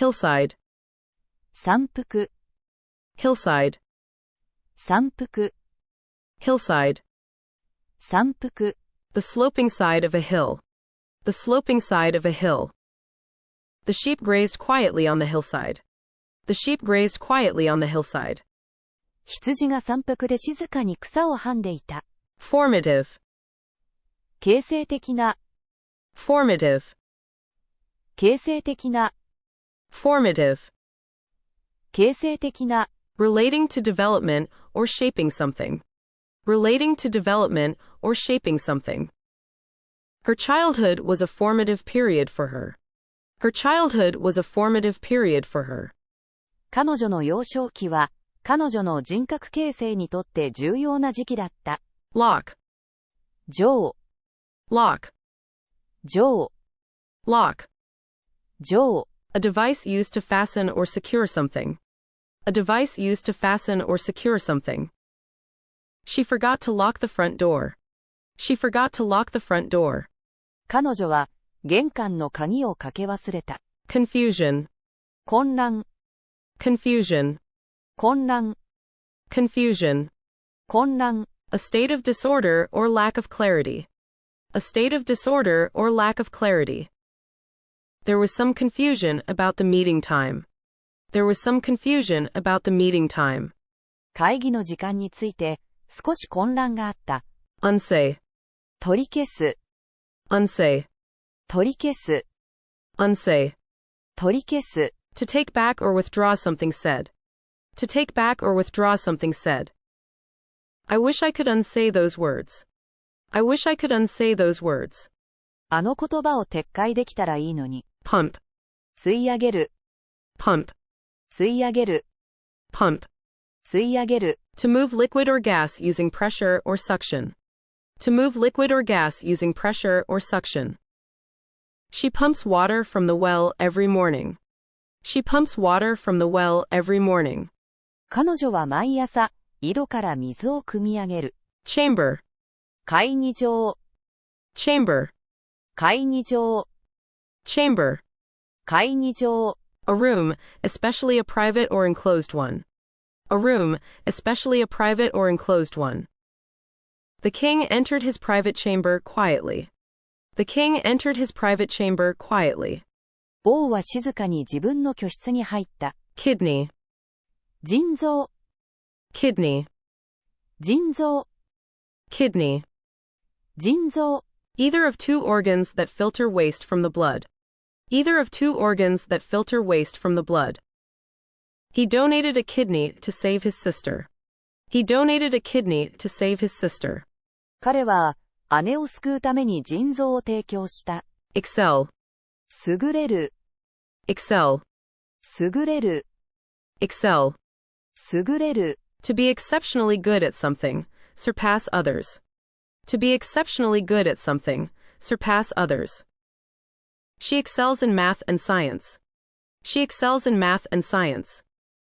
hillside, 山腹、 hillside, 山腹、 hillside, 山腹、 the sloping side of a hill, the sloping side of a hill. The sheep grazed quietly on the hillside. The sheep grazed quietly on the hillside. 羊が山腹で静かに草をはんでいた。Formative, 形成的な、 formative, 形成的な、 formative, 形成的な、 relating to development or shaping something. Relating to development or shaping something. Her childhood was a formative period for her. Her childhood was a formative period for her. 彼女の幼少期は、彼女の人格形成にとって重要な時期だった。Lock, 錠、 lock, 錠、 lock. 錠、 A device used to fasten or secure something. A device used to fasten or secure something. She forgot to lock the front door. She forgot to lock the front door. 彼女は玄関の鍵をかけ忘れた。Confusion, 混乱、 confusion, 混乱、 confusion. 混乱、 A state of disorder or lack of clarity. A state of disorder or lack of clarity. There was some confusion about the meeting time. There was some confusion about the meeting time. 会議の時間について少し混乱があった。Unsay, 取り消す、 unsay, 取り消す、 unsay. 取り消す。 To take back or withdraw something said. To take back or withdraw something said. I wish I could unsay those words. I wish I could unsay those words. あの言葉を撤回できたらいいのに。Pump, 吸い上げる、 pump, 吸い上げる、 pump. 吸い上げる。 To move liquid or gas using pressure or suction. To move liquid or gas using pressure or suction. She pumps water from the well every morning. She pumps water from the well every morning. 彼女は毎朝、井戸から水を汲み上げる。Chamber, 会議場、 chamber, 会議場、 chamber. 会議場。 A room, especially a private or enclosed one. A room, especially a private or enclosed one. The king entered his private chamber quietly. The king entered his private chamber quietly. 王は静かに自分の居室に入った。Kidney, 腎臓、 kidney, 腎臓、 kidney. 腎臓。 Either of two organs that filter waste from the blood. Either of two organs that filter waste from the blood. He donated a kidney to save his sister. He donated a kidney to save his sister. 彼は、姉を救うために腎臓を提供した。Excel, 優れる、 excel, 優れる、 excel. 優れる。 To be exceptionally good at something, surpass others. To be exceptionally good at something, surpass others. She excels in math and science. She excels in math and science.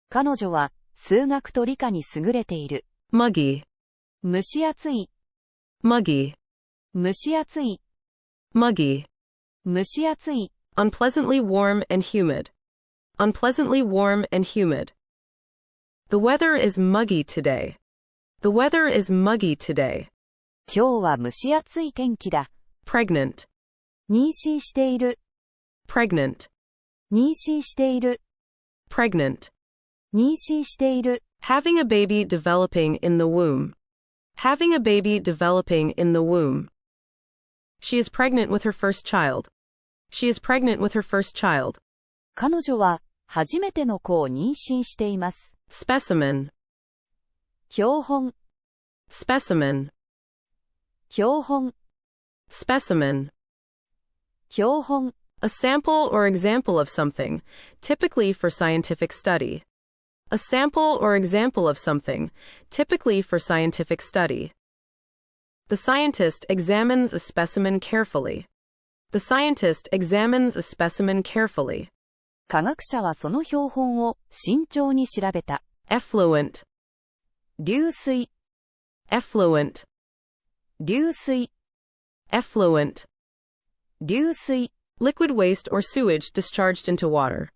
彼女は、数学と理科に優れている。Muggy, 蒸し暑い、 muggy, 蒸し暑い、 muggy. 蒸し暑い。 Unpleasantly warm and humid. Unpleasantly warm and humid. The weather is muggy today. The weather is muggy today. 今日は蒸し暑い天気だ。Pregnant, 妊娠している、 pregnant, 妊娠している、 pregnant. 妊娠している。 Having a baby developing in the womb. Having a baby developing in the womb. She is pregnant with her first child. She is pregnant with her first child. 彼女は、初めての子を妊娠しています。Specimen, 標本、 specimen, 標本、 specimen. 標本。 A sample or example of something, typically for scientific study. A sample or example of something, typically for scientific study. The scientist examined the specimen carefully. The scientist examined the specimen carefully. 科学者はその標本を慎重に調べた。Effluent, 流水、 effluent, 流水、 effluent. 流水。 Liquid waste or sewage discharged into water.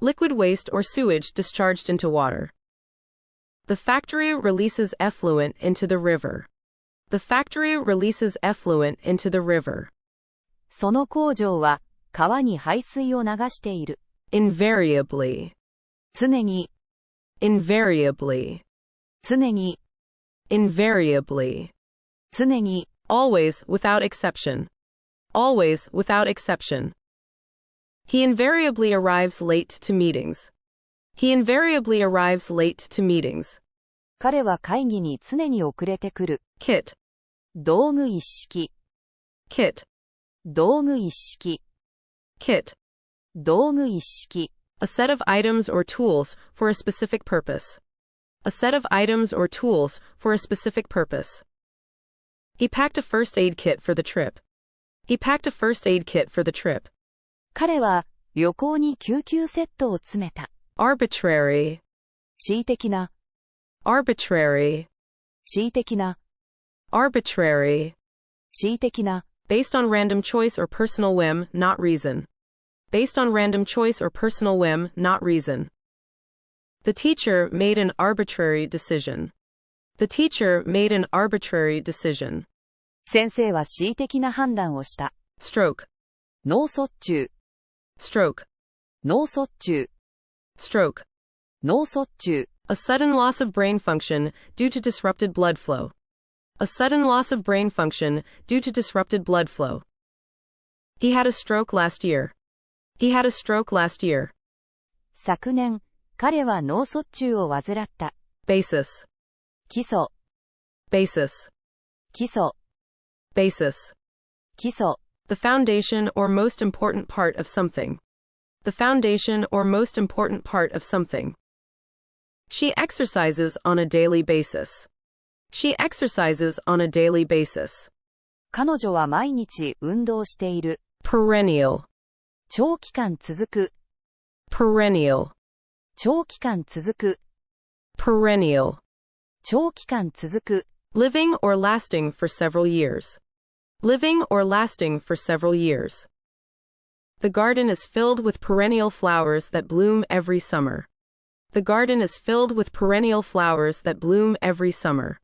Liquid waste or sewage discharged into water. The factory releases effluent into the river. The factory releases effluent into the river. その工場は川に排水を流している。Invariably. 常に。Invariably. 常に。Invariably. 常に。Always, without exception. Always, without exception. He invariably arrives late to meetings. He invariably arrives late to meetings. 彼は会議に常に遅れてくる。Kit. 道具一式。Kit. 道具一式。Kit. 道具一式。A set of items or tools for a specific purpose. A set of items or tools for a specific purpose. He packed a first aid kit for the trip. He packed a first aid kit for the trip. 彼は旅行に救急セットを詰めた。Arbitrary. 恣意的な。Arbitrary. 恣意的な。Arbitrary. 恣意的な。Based on random choice or personal whim, not reason. Based on random choice or personal whim, not reason. The teacher made an arbitrary decision. The teacher made an arbitrary decision. 先生は恣意的な判断をした。Stroke. 脳卒中。Stroke. 脳卒中。Stroke. 脳卒中。A sudden loss of brain function due to disrupted blood flow. A sudden loss of brain function due to disrupted blood flow. He had a stroke last year. He had a stroke last year. 昨年、彼は脳卒中を患った。Basis. 基礎。Basis. 基礎。Basis. 基礎。The foundation or most important part of something. The foundation or most important part of something. She exercises on a daily basis. She exercises on a daily basis. 彼女は毎日運動している。Perennial. 長期間続く。Perennial. 長期間続く。Perennial. 長期間続く。Living or lasting for several years. Living or lasting for several years. The garden is filled with perennial flowers that bloom every summer. The garden is filled with perennial flowers that bloom every summer.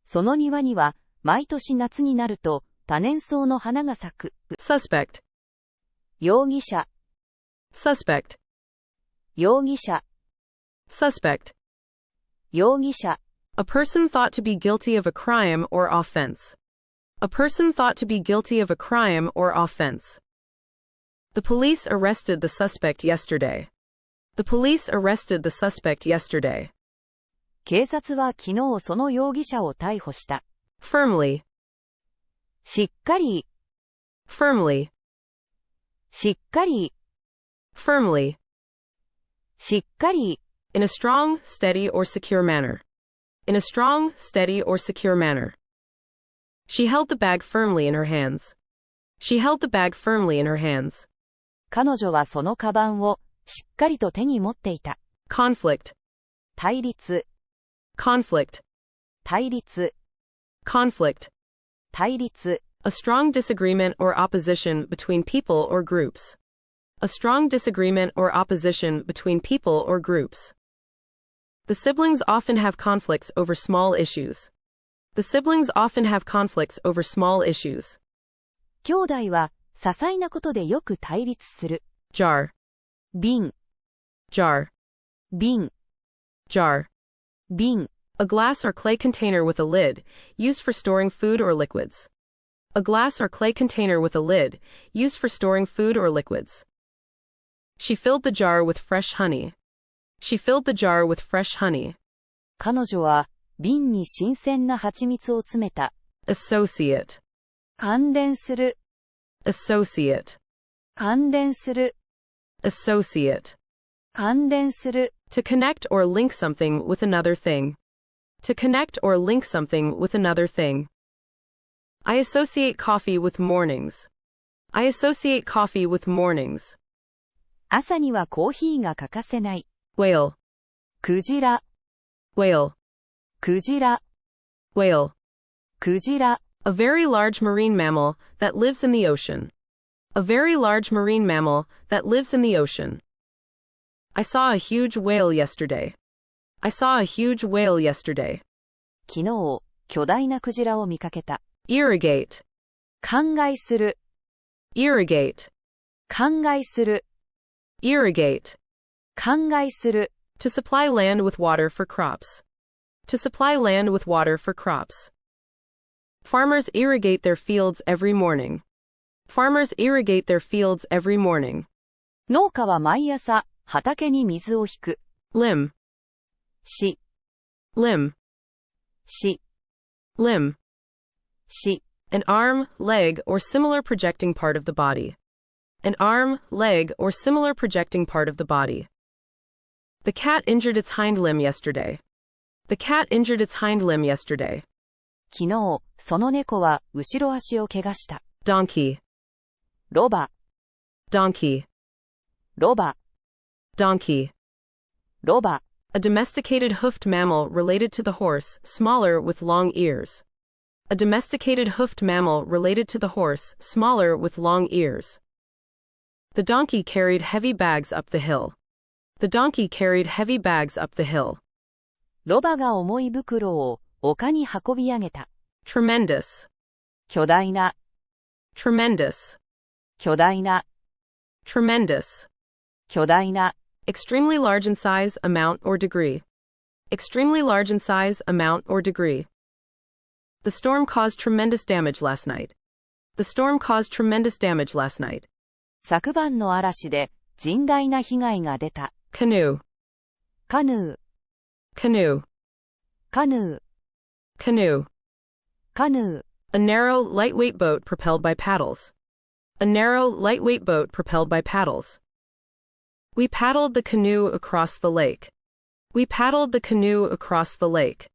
その庭には、毎年夏になると、多年草の花が咲く。Suspect. 容疑者。Suspect. 容疑者。Suspect. 容疑者。A person thought to be guilty of a crime or offense. A person thought to be guilty of a crime or offense. The police arrested the suspect yesterday. The police arrested the suspect yesterday. 警察は昨日その容疑者を逮捕した。Firmly. しっかり。Firmly. しっかり。Firmly. しっかり。In a strong, steady, or secure manner. In a strong, steady, or secure manner. She held the bag firmly in her hands. She held the bag firmly in her hands. 彼女はそのカバンをしっかりと手に持っていた。Conflict. 対立。Conflict. 対立。Conflict. 対立。A strong disagreement or opposition between people or groups. A strong disagreement or opposition between people or groups. The siblings often have conflicts over small issues. The siblings often have conflicts over small issues. 兄弟は些細なことでよく対立する。Jar. 瓶。Jar. 瓶。Jar. 瓶。A glass or clay container with a lid, used for storing food or liquids. A glass or clay container with a lid, used for storing food or liquids. She filled the jar with fresh honey. She filled the jar with fresh honey. 彼女は瓶に新鮮な蜂蜜を詰めた。Associate. 関連する。Associate. 関連する。Associate. 関連する。To connect or link something with another thing. To connect or link something with another thing. I associate coffee with mornings. I associate coffee with mornings. 朝にはコーヒーが欠かせない。Whale. クジラ。Whale. クジラ。Whale. クジラ。A very large marine mammal that lives in the ocean. A very large marine mammal that lives in the ocean. I saw a huge whale yesterday. I saw a huge whale yesterday. 昨日、巨大なクジラを見かけた。Irrigate. 灌漑する。Irrigate. 灌漑する。Irrigate. 灌漑する。To supply land with water for crops. To supply land with water for crops. Farmers irrigate their fields every morning. Farmers irrigate their fields every morning. 農家は毎朝、畑に水を引く。Limb. し、Limb. し、Limb. し。An arm, leg, or similar projecting part of the body. An arm, leg, or similar projecting part of the body. The cat injured its hind limb yesterday. The cat injured its hind limb yesterday. 昨日、その猫は後ろ足を怪我した。Donkey. ロバ、Donkey. ロバ、Donkey. ロバ。A domesticated hoofed mammal related to the horse, smaller with long ears. A domesticated hoofed mammal related to the horse, smaller with long ears. The donkey carried heavy bags up the hill. The donkey carried heavy bags up the hill. ロバが重い袋を丘に運び上げた。Tremendous. 巨大な、Tremendous. 巨大な、Tremendous. 巨大な。Extremely large in size, amount, or degree. Extremely large in size, amount, or degree. The storm caused tremendous damage last night. The storm caused tremendous damage last night. 昨晩の嵐で甚大な被害が出た。Canoe. カヌー、Canoe. カヌー、 Canoe. カヌー。A narrow, lightweight boat propelled by paddles. A narrow, lightweight boat propelled by paddles. We paddled the canoe across the lake. We paddled the canoe across the lake.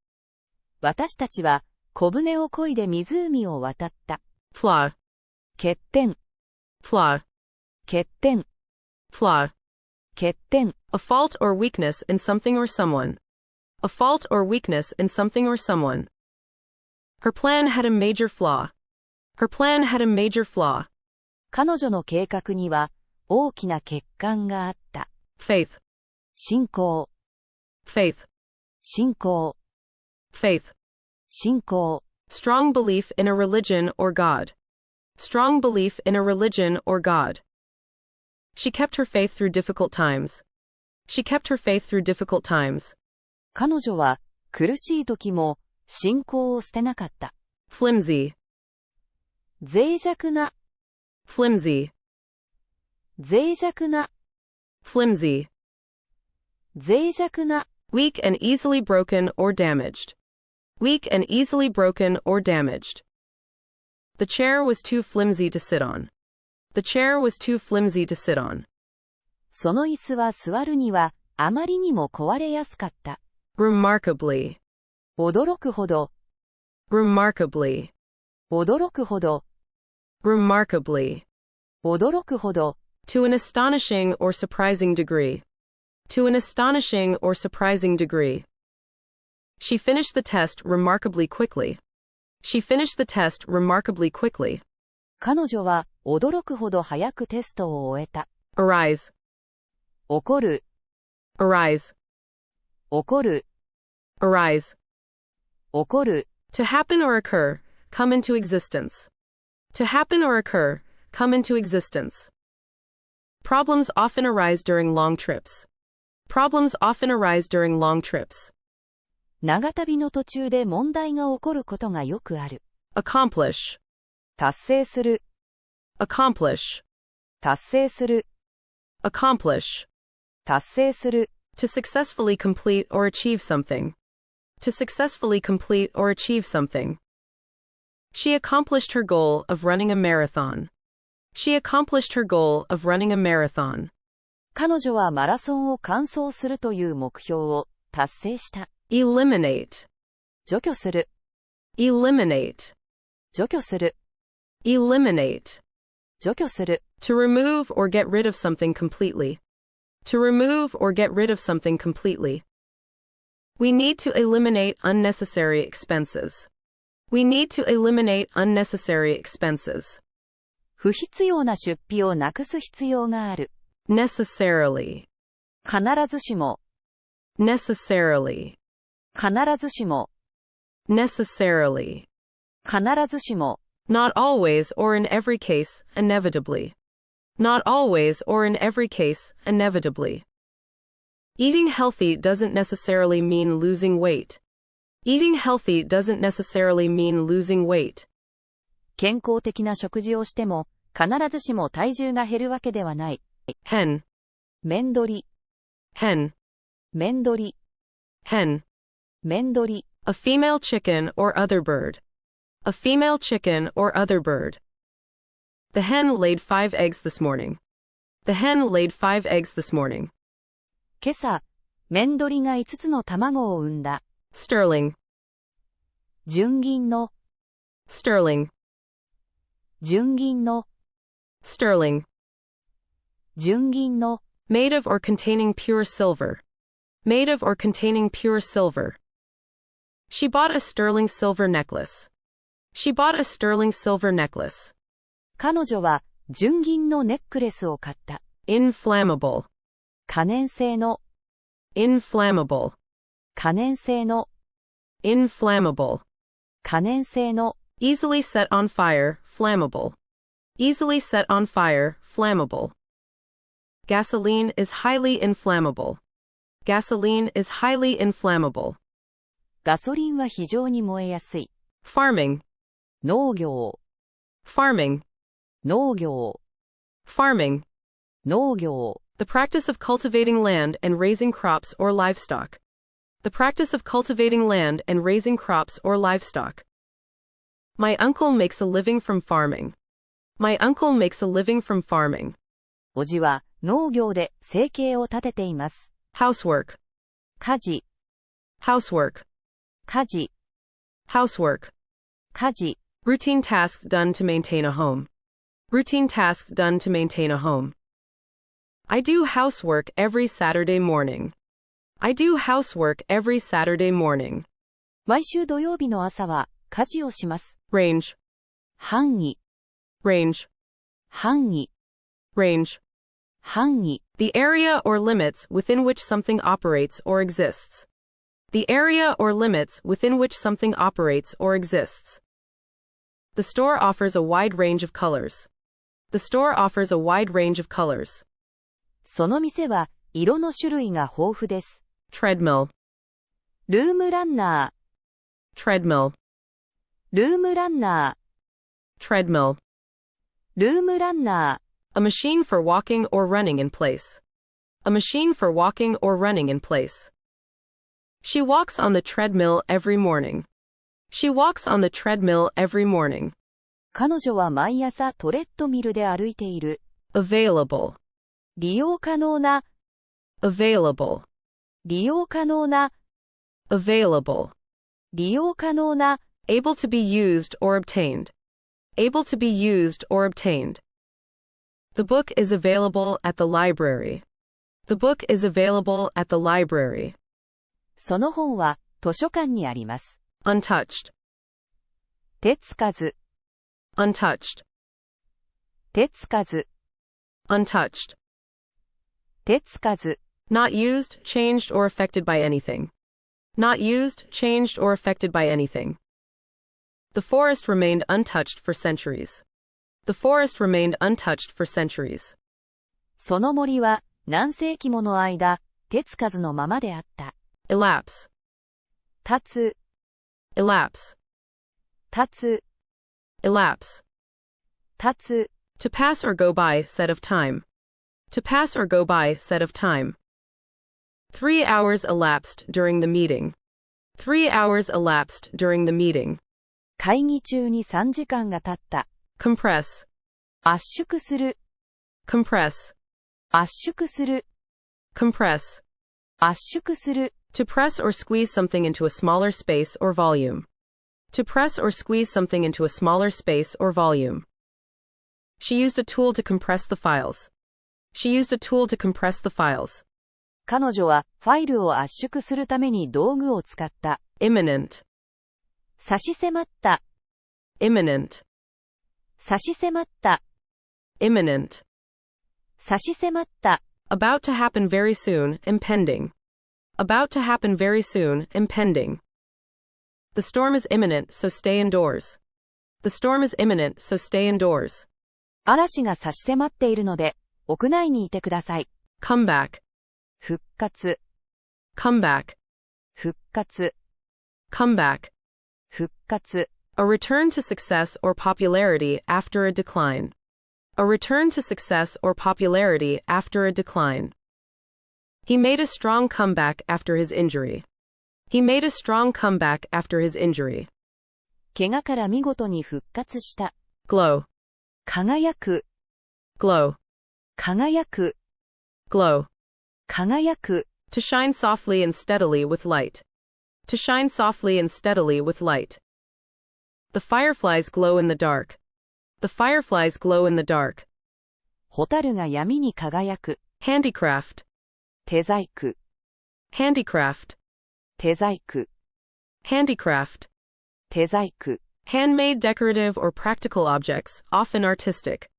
私たちは小舟を漕いで湖を渡った。Flaw. 欠点、 Flaw. 欠点、 Flaw. 欠点。A fault or weakness in something or someone. A fault or weakness in something or someone. Her plan had a major flaw. Her plan had a major flaw. 彼女の計画には大きな欠陥があった。Faith. 信仰、 Faith. 信仰、 Faith. 信仰。Strong belief in a religion or God. Strong belief in a religion or God. She kept her faith through difficult times. She kept her faith through difficult times. 彼女は苦しい時も信仰を捨てなかった。Flimsy. 脆弱な、Flimsy. 脆弱な、Flimsy. 脆弱な。Weak and easily broken or damaged. Weak and easily broken or damaged. The chair was too flimsy to sit on. The chair was too flimsy to sit on. その椅子は座るにはあまりにも壊れやすかった。Remarkably. 驚くほど、Remarkably. 驚くほど、Remarkably. 驚くほど。To an astonishing or surprising degree. To an astonishing or surprising degree. She finished the test remarkably quickly. She finished the test remarkably quickly. 彼女は驚くほど早くテストを終えた。Arise. 起こる、 Arise. 起こる、 Arise. 起こる。To happen or occur, come into existence. To happen or occur, come into existence. Problems often arise during long trips. Problems often arise during long trips. 長旅の途中で問題が起こることがよくある。Accomplish. 達成する、 Accomplish. 達成する、 Accomplish. 達成する。To successfully complete or achieve something. To successfully complete or achieve something. She accomplished her goal of running a marathon. She accomplished her goal of running a marathon. 彼女はマラソンを完走するという目標を達成した。Eliminate. 除去する、 Eliminate. 除去する、 Eliminate. 除去する。To remove or get rid of something completely. To remove or get rid of something completely. We need to eliminate unnecessary expenses. We need to eliminate unnecessary expenses. 不必要な出費をなくす必要がある。Necessarily. 必ずしも、necessarily, 必ずしも、necessarily, 必ずしも、not always or in every case, inevitably. Not always or in every case, inevitably. Eating healthy doesn't necessarily mean losing weight. Eating healthy doesn't necessarily mean losing weight. 健康的な食事をしても、必ずしも体重が減るわけではない。Hen, 面取り、 hen, 面取り、 hen. 面取り、 A female chicken or other bird. A female chicken or other bird. The hen laid 5 eggs this morning. The hen laid 5 eggs this morning. 今朝、面取りが5つの卵を産んだ。Sterling, 純銀の、sterling, 純銀の、sterling. 純銀の、Made of or containing pure silver. Made of or containing pure silver. She bought a sterling silver necklace. She bought a sterling silver necklace. 彼女は純銀のネックレスを買った。Inflammable, 可燃性の、inflammable, 可燃性の、inflammable. 可燃性の、Easily set on fire, flammable. Easily set on fire, flammable. Gasoline is highly inflammable. Gasoline is highly inflammable. ガソリンは非常に燃えやすい。Farming, 農業、 farming, 農業、 farming. 農業、 The practice of cultivating land and raising crops or livestock. The practice of cultivating land and raising crops or livestock. My uncle makes a living from farming. My uncle makes a living from farming. おじは農業で生計を立てています。Housework, 家事、 housework, 家事、 housework. 家事、 Routine tasks done to maintain a home. Routine tasks done to maintain a home. I do housework every Saturday morning. I do housework every Saturday morning. 毎週土曜日の朝は家事をします。Range, 範囲、 range, 範囲、 range. 範囲、 The area or limits within which something operates or exists. The area or limits within which something operates or exists. The store offers a wide range of colors. The store offers a wide range of colors. その店は色の種類が豊富です。Treadmill, ルームランナー、 treadmill, ルームランナー、 treadmill. ルームランナー、 A machine for walking or running in place. A machine for walking or running in place. She walks on the treadmill every morning. She walks on the treadmill every morning. 彼女は毎朝トレッドミルで歩いている。Available, 利用可能な、 available, 利用可能な、 available. 利用可能な、 Able to be used or obtained. Able to be used or obtained. The book is available at the library. The book is available at the library. その本は図書館にあります。Untouched, 手つかず、 untouched, 手つかず、 untouched. 手つかず、 Not used, changed, or affected by anything. Not used, changed, or affected by anything. The forest remained untouched for centuries. The forest remained untouched for centuries. その森は何世紀もの間、手つかずのままであった。Elapse, 立つ、 elapse, 立つ、 elapse. 立つ、 To pass or go by, set of time. To pass or go by, set of time. 3 hours elapsed during the meeting. 3 hours elapsed during the meeting. 会議中に3時間が経った。Compress, 圧縮する、 compress, 圧縮する、 compress. 圧縮する。To press or squeeze something into a smaller space or volume. To press or squeeze something into a smaller space or volume. She used a tool to compress the files. She used a tool to compress the files. 彼女はファイルを圧縮するために道具を使った。Imminent, 差し迫った、 imminent, 差し迫った、 imminent. 差し迫った。About to happen very soon, impending. About to happen very soon, impending. The storm is imminent, so stay indoors. The storm is imminent, so stay indoors. 嵐が差し迫っているので、屋内にいてください。Come back. 復活、Come back. 復活、Come back. 復活。A return to success or popularity after a decline. A return to success or popularity after a decline. He made a strong comeback after his injury. He made a strong comeback after his injury. 怪我から見事に復活した。Glow. 輝く、Glow. 輝く、Glow. 輝く。To shine softly and steadily with light. To shine softly and steadily with light. The fireflies glow in the dark. The fireflies glow in the dark. 蛍が闇に輝く。Handicraft. 手細工、Handicraft. 手細工、Handicraft. 手細工。Handmade decorative or practical objects, often artistic.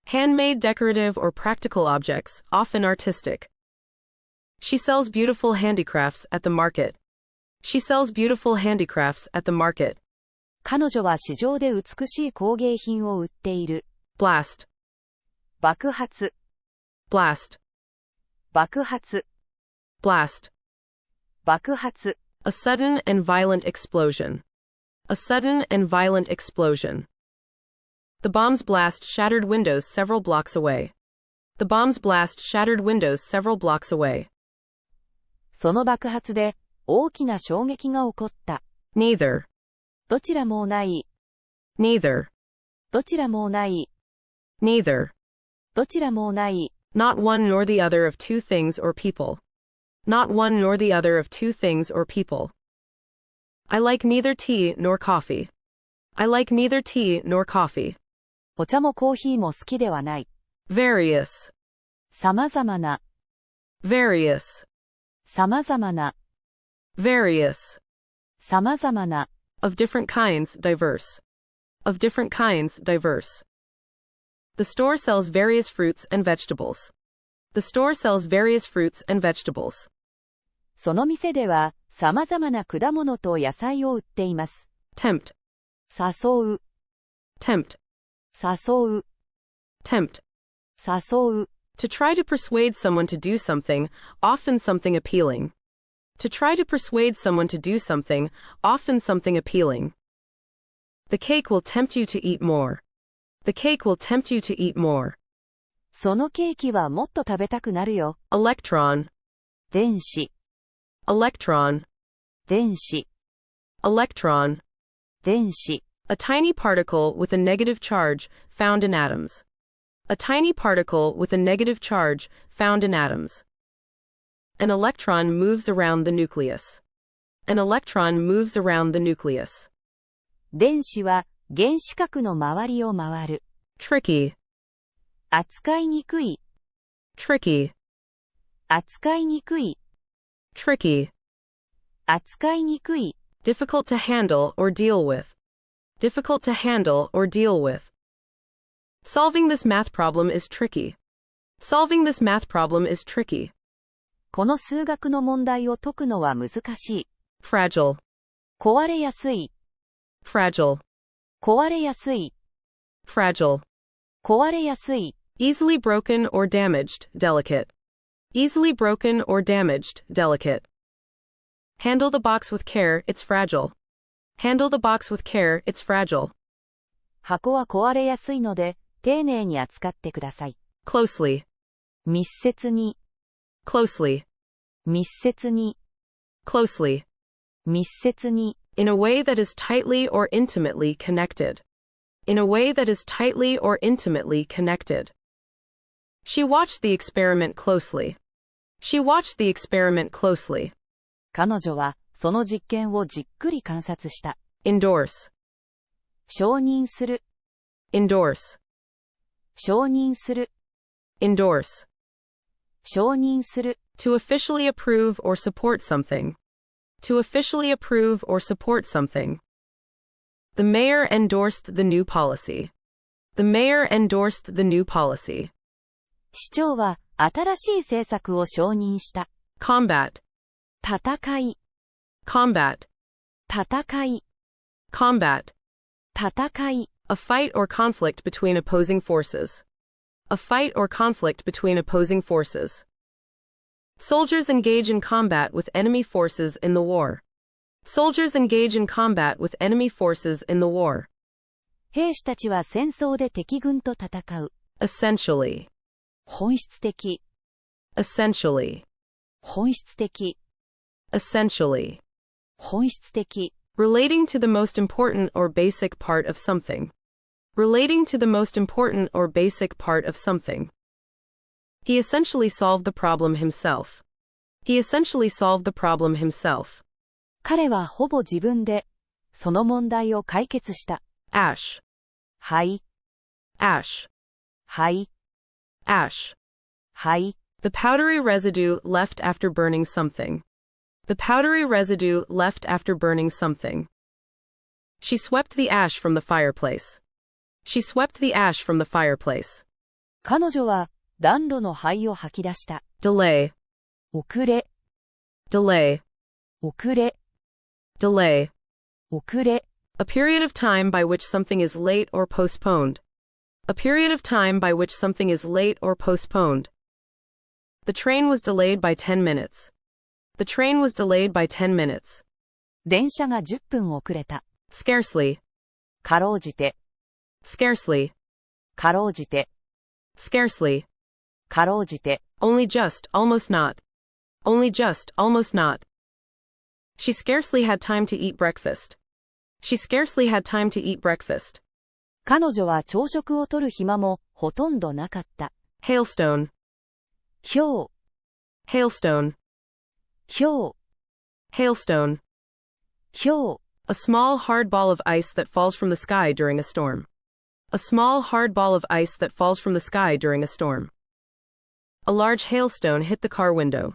Handmade decorative or practical objects, often artistic. She sells beautiful handicrafts at the market. She sells beautiful handicrafts at the market. 彼女は市場で美しい工芸品を売っている。Blast. 爆発、Blast. 爆発、Blast. 爆発。A sudden and violent explosion. A sudden and violent explosion. The bomb's blast shattered windows several blocks away. The bomb's blast shattered windows several blocks away. その爆発で大きな衝撃が起こった。Neither. どちらもない。Neither. どちらもない。Neither. どちらもない。Not one nor the other of two things or people. Not one nor the other of two things or people. I like neither tea nor coffee. I like neither tea nor coffee. お茶もコーヒーも好きではない。Various. さまざまな、Various. さまざまな、Various. さまざまな。Of different kinds, diverse. Of different kinds, diverse. The store sells various fruits and vegetables. The store sells various fruits and vegetables. その店では、さまざまな果物と野菜を売っています。Tempt. 誘う、Tempt. 誘う、Tempt. 誘う。To try to persuade someone to do something, often something appealing. To try to persuade someone to do something, often something appealing. The cake will tempt you to eat more. The cake will tempt you to eat more. そのケーキはもっと食べたくなるよ。Electron. 電子、Electron. 電子、Electron. 電子。A tiny particle with a negative charge found in atoms. A tiny particle with a negative charge found in atoms. An electron moves around the nucleus. An electron moves around the nucleus. 電子は原子核の周りを回る。Tricky. 扱いにくい、Tricky. 扱いにくい、Tricky. 扱いにくい。Difficult to handle or deal with. Difficult to handle or deal with. Solving this math problem is tricky. Solving this math problem is tricky. この数学の問題を解くのは難しい。Fragile. 壊れやすい、Fragile. 壊れやすい、Fragile. 壊れやすい。Easily broken or damaged, delicate. Easily broken or damaged, delicate. Handle the box with care, it's fragile. Handle the box with care, it's fragile. 箱は壊れやすいので、丁寧に扱ってください。Closely. 密接に、Closely. 密接に、Closely. 密接に。In a way that is tightly or intimately connected. In a way that is tightly or intimately connected. She watched the experiment closely. She watched the experiment closely. 彼女は、その実験をじっくり観察した。Endorse. 承認する、Endorse. 承認する、Endorse. 承認する。To officially approve or support something. To officially approve or support something. The mayor endorsed the new policy. The mayor endorsed the new policy. 市長は新しい政策を承認した。combat, 戦い、combat, 戦い、combat, 戦い。a fight or conflict between opposing forces. A fight or conflict between opposing forces. Soldiers engage in combat with enemy forces in the war. Soldiers engage in combat with enemy forces in the war. 兵士たちは戦争で敵軍と戦う。Essentially, 本質的、 essentially, 本質的、 essentially. 本質的。Relating to the most important or basic part of something. Relating to the most important or basic part of something. He essentially solved the problem himself. He essentially solved the problem himself. 彼はほぼ自分で、その問題を解決した。Ash, 灰、 ash, 灰、 ash. 灰。The powdery residue left after burning something. The powdery residue left after burning something. She swept the ash from the fireplace. She swept the ash from the fireplace. 彼女は暖炉の灰を吐き出した。Delay, 遅れ、 delay, 遅れ、 delay. 遅れ。A period of time by which something is late or postponed. A period of time by which something is late or postponed. The train was delayed by 10 minutes. The train was delayed by 10 minutes. 電車が10分遅れた。Scarcely, かろうじて、 scarcely, かろうじて、 scarcely. かろうじて。Only just, almost not. Only just, almost not. She scarcely had time to eat breakfast. She scarcely had time to eat breakfast. 彼女は朝食をとる暇もほとんどなかった。Hailstone, ひょう、 hailstone, ひょう、 hailstone. ひょう。A small hard ball of ice that falls from the sky during a storm. A small hard ball of ice that falls from the sky during a storm. A large hailstone hit the car window.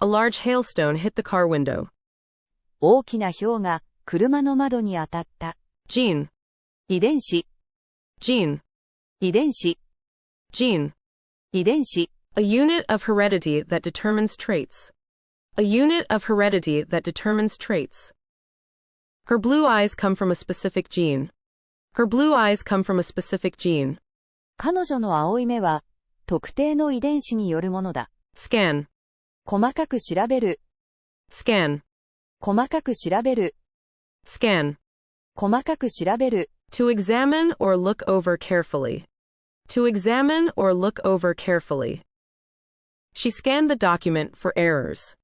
A large hailstone hit the car window. 大きな氷が車の窓に当たった。Gene, 遺伝子、 gene, 遺伝子、 gene. 遺伝子。A unit of heredity that determines traits. A unit of heredity that determines traits. Her blue eyes come from a specific gene. Her blue eyes come from a specific gene. 彼女の青い目は特定の遺伝子によるものだ。Scan, 細かく調べる、 scan, 細かく調べる、 scan. 細かく調べる。To examine or look over carefully. To examine or look over carefully. She scanned the document for errors.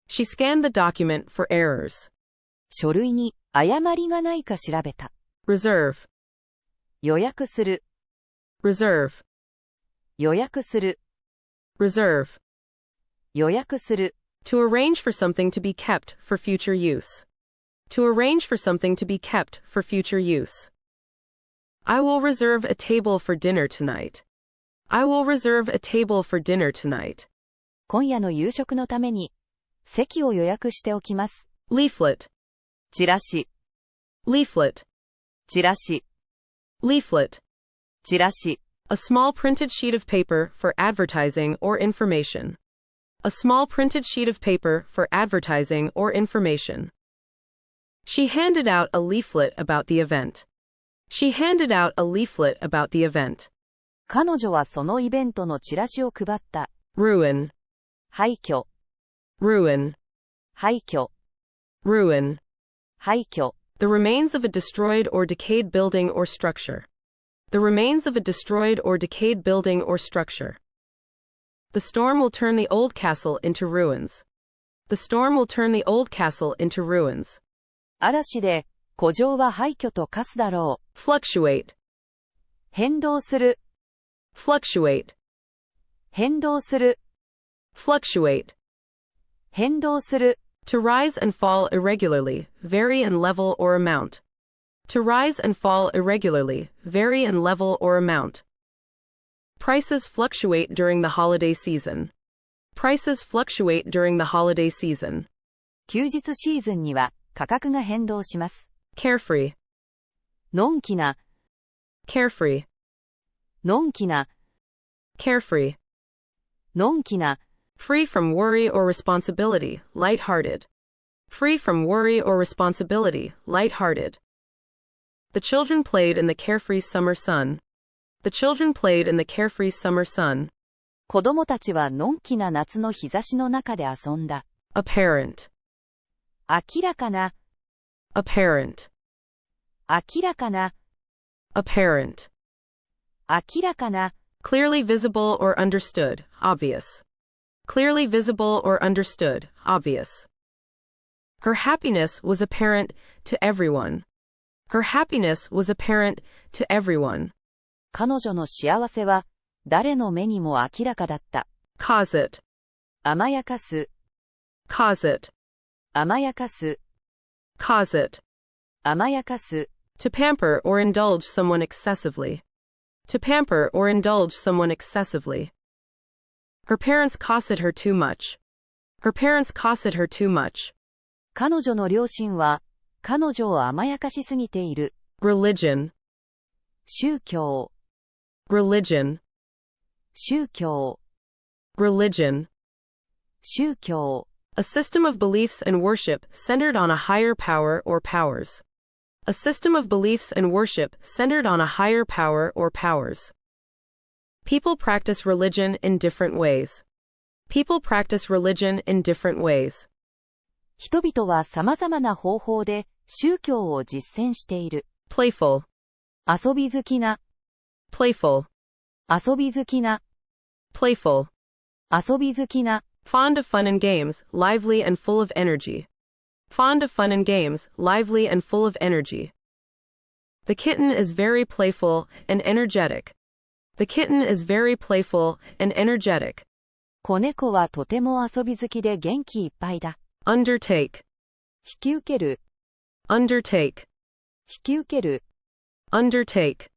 She scanned the document for errors. 書類に誤りがないか調べた。Reserve, 予約する、 reserve, 予約する、 reserve. 予約する。To arrange for something to be kept for future use. To arrange for something to be kept for future use. I will reserve a table for dinner tonight. I will reserve a table for dinner tonight. 今夜の夕食のために席を予約しておきます。Leaflet, チラシ、 leaflet, チラシ、 leaflet. チラシ。A small printed sheet of paper for advertising or information. A small printed sheet of paper for advertising or information. She handed out a leaflet about the event. She handed out a leaflet about the event. 彼女はそのイベントのチラシを配った。Ruin, 廃墟、 ruin, 廃墟、 ruin. 廃墟。The remains of a destroyed or decayed building or structure. The remains of a destroyed or decayed building or structure. The storm will turn the old castle into ruins. The storm will turn the old castle into ruins. 嵐で古城は廃墟と化すだろう。Fluctuate, 変動する、 fluctuate, 変動する、 fluctuate. 変動する。To rise and fall irregularly, vary in level or amount. To rise and fall irregularly, vary in level or amount. Prices fluctuate during the holiday season. Prices fluctuate during the holiday season. 休日シーズンには価格が変動します。Carefree, のんきな、 carefree, のんきな、 carefree. のんきな、free from worry or responsibility, light-hearted. Free from worry or responsibility, light-hearted. The children played in the carefree summer sun. The children played in the carefree summer sun. 子供たちはのんきな夏の日差しの中で遊んだ。apparent, 明らかな、apparent, 明らかな、apparent. 明らかな、Clearly visible or understood, obvious. Clearly visible or understood, obvious. Her happiness was apparent to everyone. Her happiness was apparent to everyone. 彼女の幸せは誰の目にも明らかだった。cause it, 甘やかす、cause it, 甘やかす、cause it. 甘やかす。To pamper or indulge someone excessively. To pamper or indulge someone excessively. Her parents cosset her too much. Her parents cosset her too much. 彼女の両親は彼女を甘やかしすぎている。Religion, 宗教、religion, 宗教、religion. 宗教。A system of beliefs and worship centered on a higher power or powers. A system of beliefs and worship centered on a higher power or powers. People practice religion in different ways. People practice religion in different ways. 人々は様々な方法で宗教を実践している。Playful, 遊び好きな、playful, 遊び好きな、playful. 遊び好きな。Fond of fun and games, lively and full of energy. Fond of fun and games, lively and full of energy. The kitten is very playful and energetic. The kitten is very playful and energetic. 子猫はとても遊び好きで元気いっぱいだ。Undertake, 引き受ける、undertake, 引き受ける、 undertake.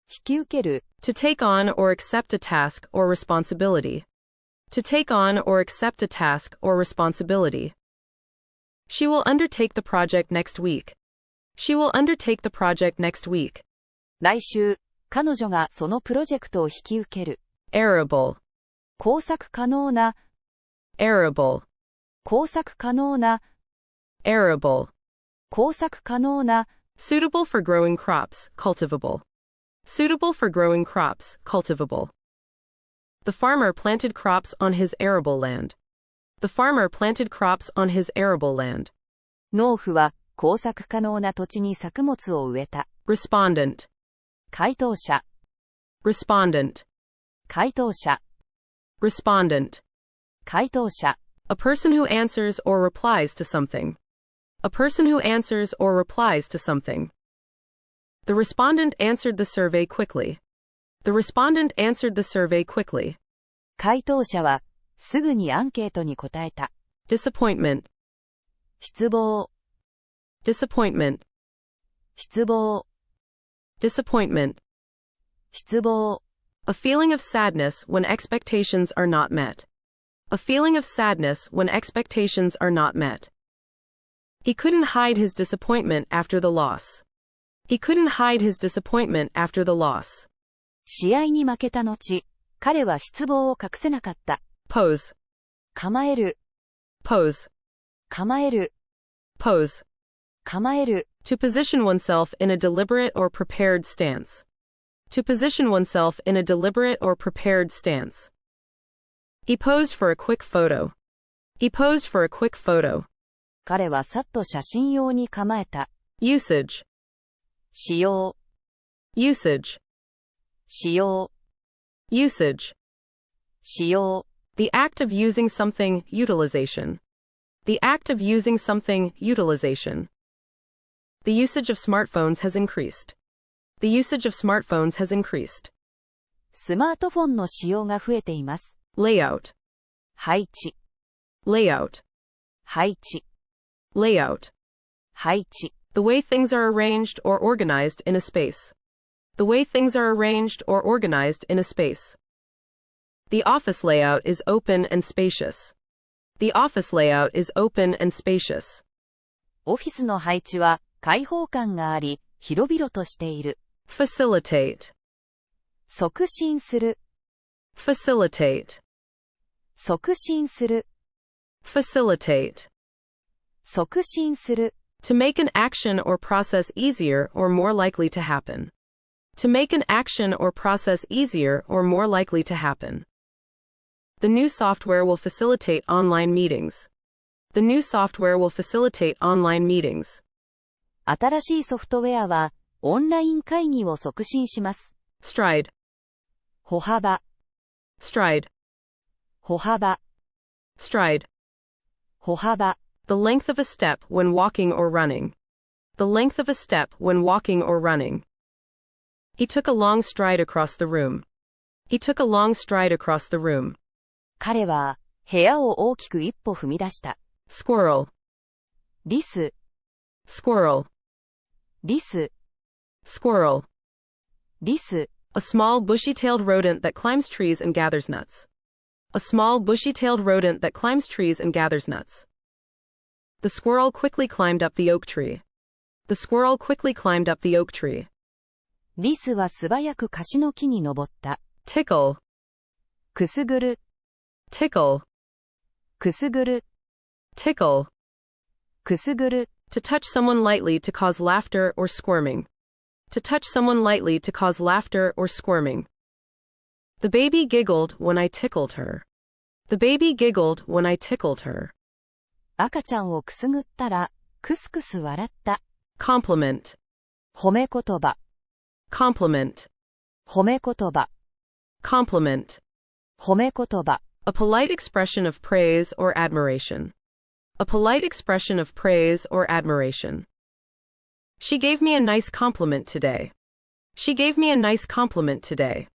引き受ける。To take on or accept a task or responsibility. To take on or accept a task or responsibility. She will undertake the project next week. She will undertake the project next week. 来週、彼女がそのプロジェクトを引き受ける。Arable, 工作可能な、arable, 工作可能な、arable. 工作可能な。Suitable for growing crops, cultivable. Suitable for growing crops, cultivable. The farmer planted crops on his arable land. The farmer planted crops on his arable land. 農夫は工作可能な土地に作物を植えた。Respondent, 回答者、 respondent, 回答者、 respondent. 回答者。A person who answers or replies to something. A person who answers or replies to something. The respondent answered the survey quickly. The respondent answered the survey quickly. 回答者はすぐにアンケートに答えた。Disappointment, 失望、 disappointment, 失望、 disappointment. 失望。A feeling of sadness when expectations are not met. A feeling of sadness when expectations are not met. He couldn't hide his disappointment after the loss. He couldn't hide his disappointment after the loss. 試合に負けた後、彼は失望を隠せなかった。Pose, 構える、 pose, 構える、 pose. 構える。To position oneself in a deliberate or prepared stance. To position oneself in a deliberate or prepared stance. He posed for a quick photo. He posed for a quick photo. 彼はさっと写真用に構えた。Usage, 使用、 usage, 使用、 usage. 使用。The act of using something, utilization. The act of using something, utilization. The usage of smartphones has increased. The usage of smartphones has increased. スマートフォンの使用が増えています。Layout, 配置、 layout, 配置、 layout. 配置。The way things are arranged or organized in a space. The way things are arranged or organized in a space. The office layout is open and spacious. The office layout is open and spacious. オフィスの配置は開放感があり、広々としている。Facilitate, 促進する、 facilitate, 促進する、facilitate, 促進する、to make an action or process easier or more likely to happen. To make an action or process easier or more likely to happen. The new software will facilitate online meetings. The new software will facilitate online meetings. 新しいソフトウェアは、オンライン会議を促進します。Stride, 歩幅、stride, 歩幅、stride. 歩幅、The length of a step when walking or running. The length of a step when walking or running. He took a long stride across the room. He took a long stride across the room. 彼は、部屋を大きく一歩踏み出した。Squirrel, リス、squirrel, リス、squirrel. リス、A small bushy-tailed rodent that climbs trees and gathers nuts. A small bushy-tailed rodent that climbs trees and gathers nuts. The squirrel quickly climbed up the oak tree. The squirrel quickly climbed up the oak tree. リスは素早く樫の木に登った。Tickle, くすぐる、tickle, くすぐる、tickle. くすぐる、To touch someone lightly to cause laughter or squirming. To touch someone lightly to cause laughter or squirming. The baby giggled when I tickled her. The baby giggled when I tickled her. 赤ちゃんをくすぐったら、くすくす笑った。Compliment, 褒め言葉、compliment, 褒め言葉、compliment. 褒め言葉。A polite expression of praise or admiration. A polite expression of praise or admiration. She gave me a nice compliment today. She gave me a nice compliment today.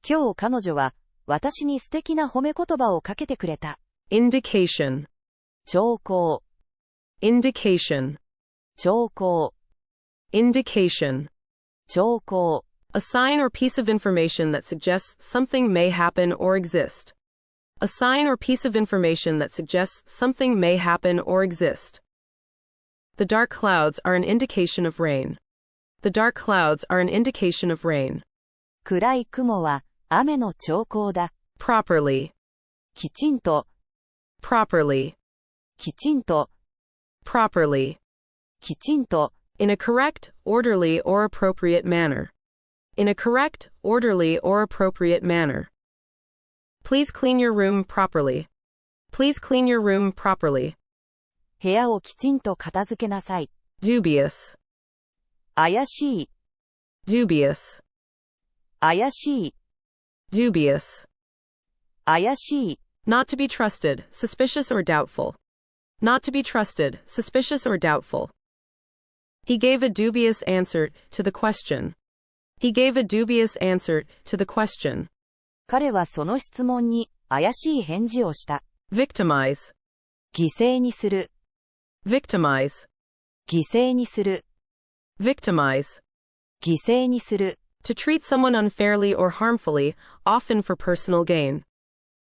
今日彼女は、私に素敵な褒め言葉をかけてくれた。Indication, 兆候、indication, 兆候、indication. 兆候。A sign or piece of information that suggests something may happen or exist. A sign or piece of information that suggests something may happen or exist. The dark clouds are an indication of rain. The dark clouds are an indication of rain. 暗い雲は、雨の兆候だ。Properly, きちんと、 properly, きちんと、 properly. きちんと。In a correct, orderly, or appropriate manner. In a correct, orderly, or appropriate manner. Please clean your room properly. Please clean your room properly. 部屋をきちんと片付けなさい。Dubious, 怪しい、 dubious, 怪しい、 dubious. 怪しい。Not to be trusted, suspicious or doubtful. Not to be trusted, suspicious or doubtful. He gave a dubious answer to the question. He gave a dubious answer to the question. 彼はその質問に怪しい返事をした。Victimize, 犠牲にする、 victimize, 犠牲にする、 victimize. 犠牲にする。To treat someone unfairly or harmfully, often for personal gain.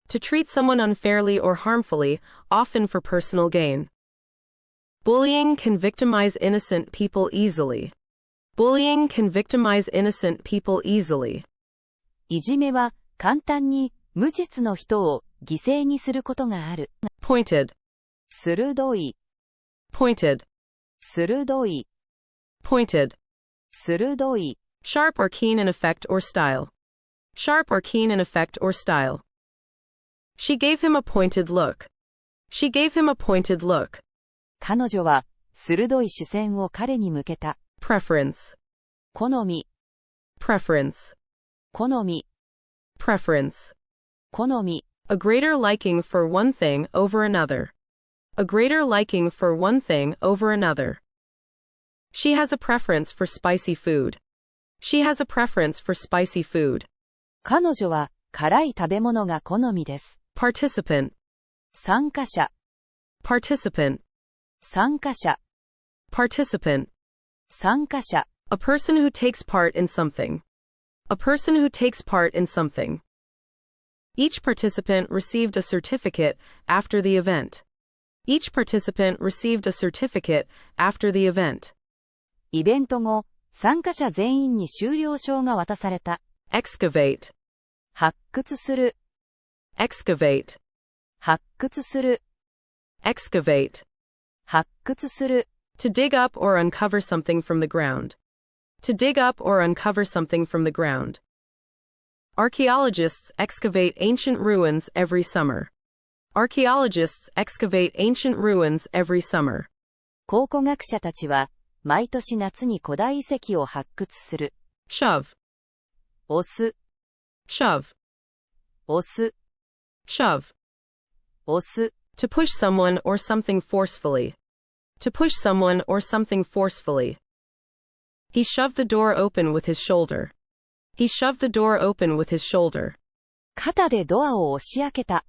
To treat someone unfairly or harmfully, often for personal gain. Bullying can victimize innocent people easily. Bullying can victimize innocent people easily. いじめは簡単に無実の人を犠牲にすることがある。Pointed, 鋭い、 pointed, 鋭い、 pointed. 鋭い。Sharp or keen in effect or style. Sharp or keen in effect or style. She gave him a pointed look. She gave him a pointed look. 彼女は鋭い視線を彼に向けた。Preference, 好み、 preference, 好み、 preference. 好み。A greater liking for one thing over another. A greater liking for one thing over another. She has a preference for spicy food. She has a preference for spicy food. 彼女は辛い食べ物が好みです。Participant, 参加者、 participant, 参加者、 participant. 参加者。A person who takes part in something. A person who takes part in something. Each participant received a certificate after the event. Each participant received a certificate after the event. イベント後、参加者全員に修了証が渡された。Excavate, 発掘する、excavate, 発掘する、excavate, 発掘する、to dig up or uncover something from the ground. To dig up or uncover something from the ground. Archaeologists excavate ancient ruins every summer. Archaeologists excavate ancient ruins every summer. 考古学者たちは、毎年夏に古代遺跡を発掘する。Shove, 押す、shove, 押す、shove. 押す、To push someone or something forcefully. To push someone or something forcefully. He shoved the door open with his shoulder. He shoved the door open with his shoulder. 肩でドアを押し開けた。